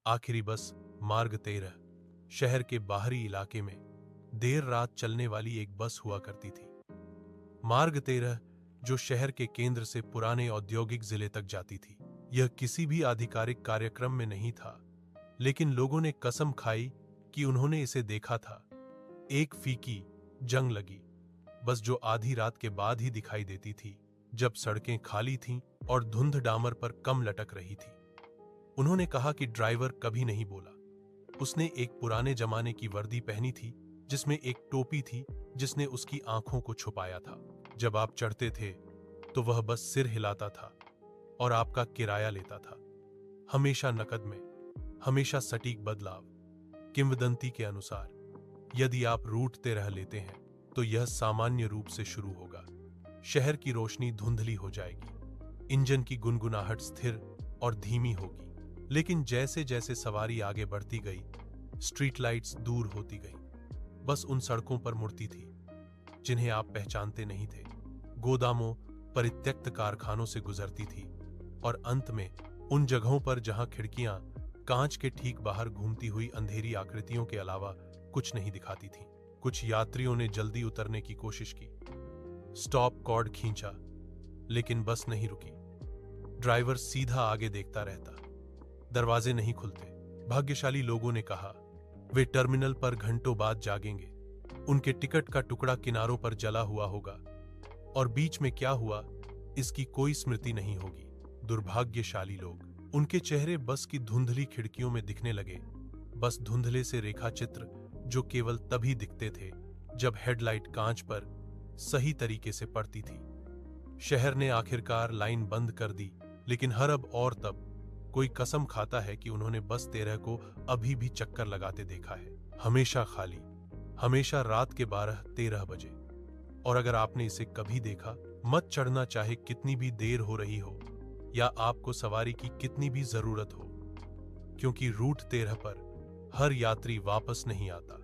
आखिरी बस मार्ग 13 शहर के बाहरी इलाके में देर रात चलने वाली एक बस हुआ करती थी। मार्ग 13 जो शहर के केंद्र से पुराने औद्योगिक जिले तक जाती थी। यह किसी भी आधिकारिक कार्यक्रम में नहीं था, लेकिन लोगों ने कसम खाई कि उन्होंने इसे देखा था। एक फीकी जंग लगी बस जो आधी रात के बाद ही दिखाई देती थी, जब सड़कें खाली थीं और धुंध डामर पर कम लटक रही थी। उन्होंने कहा कि ड्राइवर कभी नहीं बोला। उसने एक पुराने जमाने की वर्दी पहनी थी जिसमें एक टोपी थी जिसने उसकी आंखों को छुपाया था। जब आप चढ़ते थे तो वह बस सिर हिलाता था और आपका किराया लेता था, हमेशा नकद में, हमेशा सटीक बदलाव। किंवदंती के अनुसार यदि आप रूठते रह लेते हैं तो यह सामान्य रूप से शुरू होगा। शहर की रोशनी धुंधली हो जाएगी, इंजन की गुनगुनाहट स्थिर और धीमी होगी, लेकिन जैसे जैसे सवारी आगे बढ़ती गई, स्ट्रीट लाइट्स दूर होती गईं। बस उन सड़कों पर मुड़ती थी जिन्हें आप पहचानते नहीं थे, गोदामों, परित्यक्त कारखानों से गुजरती थी और अंत में उन जगहों पर जहां खिड़कियां कांच के ठीक बाहर घूमती हुई अंधेरी आकृतियों के अलावा कुछ नहीं दिखाती थीं। कुछ यात्रियों ने जल्दी उतरने की कोशिश की, स्टॉप कॉर्ड खींचा, लेकिन बस नहीं रुकी। ड्राइवर सीधा आगे देखता रहता, दरवाजे नहीं खुलते। भाग्यशाली लोगों ने कहा वे टर्मिनल पर घंटों बाद जागेंगे, उनके टिकट का टुकड़ा किनारों पर जला हुआ होगा और बीच में क्या हुआ इसकी कोई स्मृति नहीं होगी। दुर्भाग्यशाली लोग, उनके चेहरे बस की धुंधली खिड़कियों में दिखने लगे, बस धुंधले से रेखाचित्र जो केवल तभी दिखते थे जब हेडलाइट कांच पर सही तरीके से पड़ती थी। शहर ने आखिरकार लाइन बंद कर दी, लेकिन हर अब और तब कोई कसम खाता है कि उन्होंने बस 13 को अभी भी चक्कर लगाते देखा है, हमेशा खाली, हमेशा रात के 12-13 बजे। और अगर आपने इसे कभी देखा, मत चढ़ना, चाहे कितनी भी देर हो रही हो या आपको सवारी की कितनी भी जरूरत हो, क्योंकि रूट 13 पर हर यात्री वापस नहीं आता।